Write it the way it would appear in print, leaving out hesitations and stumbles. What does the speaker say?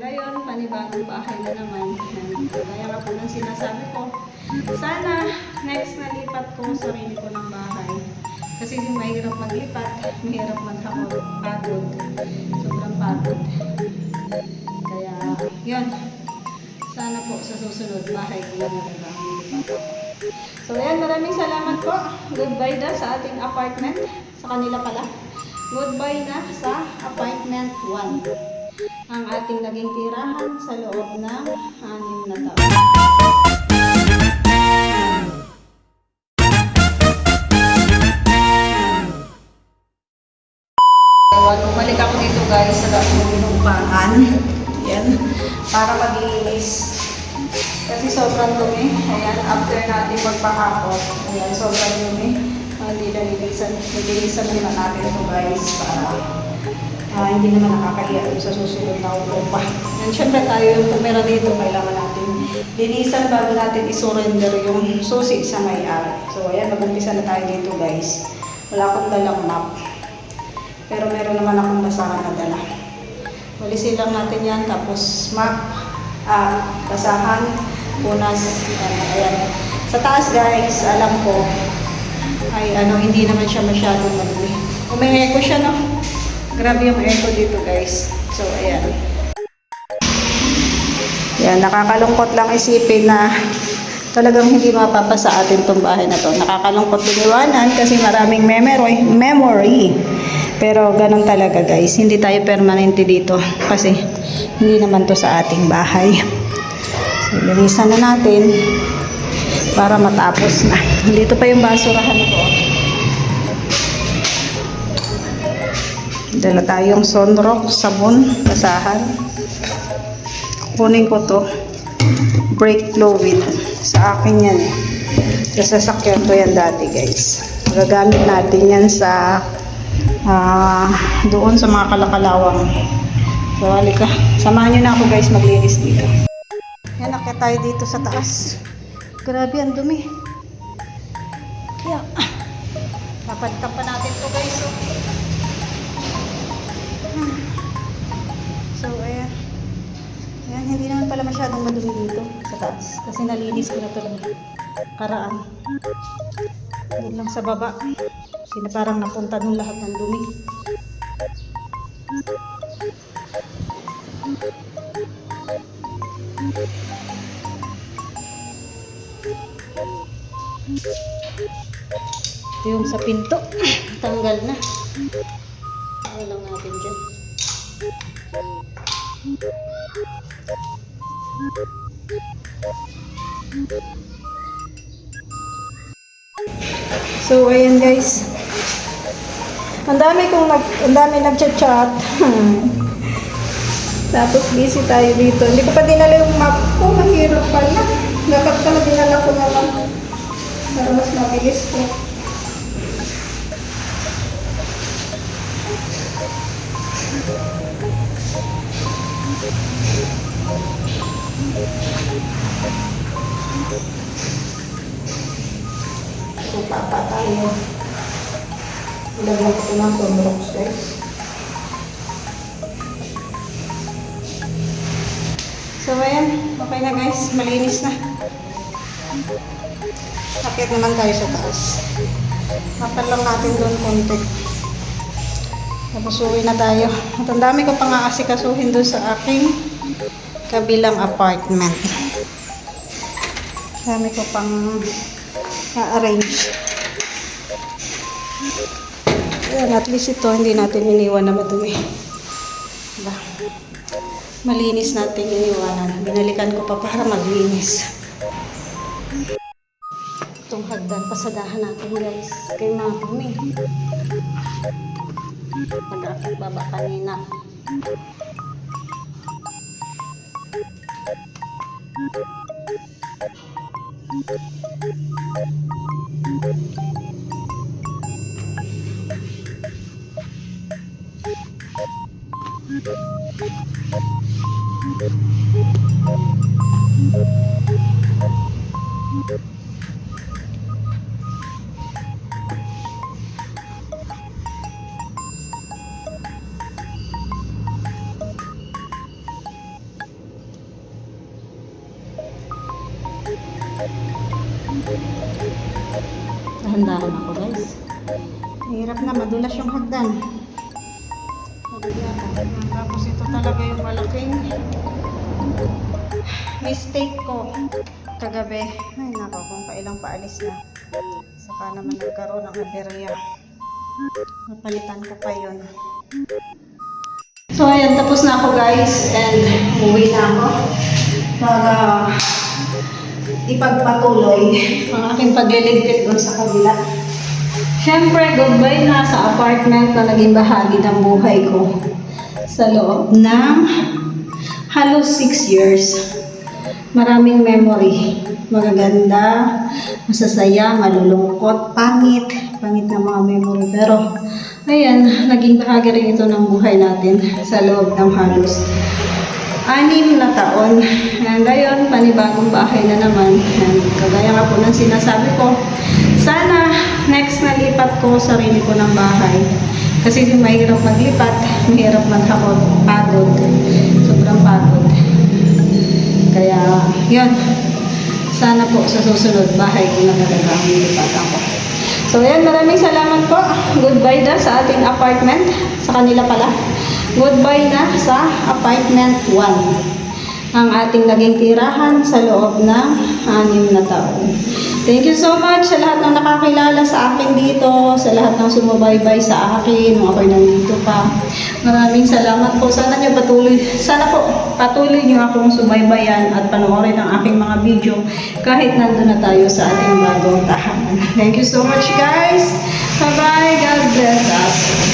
ngayon, panibagong bahay na naman. Kaya nga po nang sinasabi ko, sana next na lipat ko sarili ko ng bahay. Kasi mahirap maglipat, mahirap maghamon, pagod. Sobrang pagod. Kaya, yun. Sana po sa susunod bahay ko na talagang lipat ako. So, ayan, maraming salamat po. Goodbye na sa ating apartment. Sa kanila pala. Goodbye na sa apartment 1. Ang ating naging tirahan sa loob ng 6 na taon. Bumalik ako dito guys sa lumpaan. Yan. Para maglinis. Kasi sobrang dumi. Ayan. After natin magpakapot. Ayan. Sobrang dumi. Hindi na nililisan muna natin ito guys. Para hindi naman nakakahiya sa susunod na lupa. And syempre tayo yung tumira dito. Kailangan natin linisan bago natin isurrender yung susi sa may-ari. So ayan. Mag-umpisa na tayo dito guys. Wala akong dalang map. Pero meron naman akong basahan na dala. Ulisin lang natin yan. Tapos map, basahan, punas, ayan. Sa taas guys, alam ko, ay hindi naman siya masyadong madumi. Kung may echo siya, no? Grabe yung echo dito guys. So, ayan. Yan, nakakalungkot lang isipin na talagang hindi mapapasa atin itong bahay na to. Nakakalungkot diniwanan kasi maraming memory. Pero ganun talaga guys, hindi tayo permanente dito kasi hindi naman to sa ating bahay. So, linisan na natin para matapos na. Dito pa yung basurahan ko. Dala tayong sunrock, sabon, basahan. Kunin ko to. Brake fluid. Sa akin yan. Sa sasakyan ko yan dati guys. Magagamit natin yan sa doon sa mga kalakalawang. So, halika. Samahan nyo na ako guys maglinis dito. Yan, akit tayo dito sa taas. Grabe, ang dumi. Kaya, papalitan pa natin to guys. So, ayan. Ayan, hindi naman pala masyadong madumi dito sa taas. Kasi nalinis ko na ito karaan. Yun lang sa baba. Kasi parang napunta nung lahat ng dumi. Ito yung sa pinto. Tanggal na. Ano lang natin dyan. So, ayan guys. Ang dami nagchat-chat. Tapos busy tayo dito. Hindi ko pa dinala yung map ko. Mahirap pala. Dapat pala dinala ko na lang. Para mas mabilis ko. So, papa tayo. Ilagyan ko ito ng sunrocks guys. So, ayan. Okay na guys. Malinis na. Akit naman tayo sa taas. Kapal lang natin doon konti. Tapos uwi na tayo. At ang dami ko pang aasikasuhin doon sa aking kabilang apartment. Dami ko pang na-arrange. Ayan, at least ito hindi natin iniwan na madumi. Diba? Malinis natin iniwanan. Binalikan ko pa para maglinis. Itong hagdan, pasadahan natin guys. Kay madumi. Pag-akit baba kanina. Dahan-dahan ako guys. Mahirap na, madulas yung hagdan. Tapos ito talaga yung malaking mistake ko kagabi. Ay nako, kung kailang paalis na. Saka naman nagkaroon ng aberya. Napalitan ko pa yun. So ayan, tapos na ako guys and uwi na ako para ipagpatuloy ang aking pagliligpit doon sa kabila. Siyempre, goodbye na sa apartment na naging bahagi ng buhay ko sa loob ng halos 6 years. Maraming memory. Magaganda, masasaya, malulungkot, pangit na mga memory. Pero, ayan, naging bahagi rin ito ng buhay natin sa loob ng halos 6 na taon. And ayun, panibagong bahay na naman. And kagaya nga po ng sinasabi ko, sana next na lipat ko sarili ko ng bahay. Kasi mahirap maglipat, mahirap maghakot, pagod. Sobrang pagod. Kaya, yun. Sana po sa susunod bahay ko na talaga ang lipat ako. So yan, maraming salamat po. Goodbye na sa ating apartment. Sa kanila pala. Goodbye na sa apartment 1. Ang ating naging tirahan sa loob ng 6 na taon. Thank you so much sa lahat ng nakakilala sa akin dito, sa lahat ng sumubaybay sa akin nung ako'y nandito pa. Maraming salamat po. Sana po patuloy niyo akong subaybayan at panoorin ang aking mga video kahit nandun na tayo sa ating bagong tahanan. Thank you so much guys. Bye-bye. God bless us.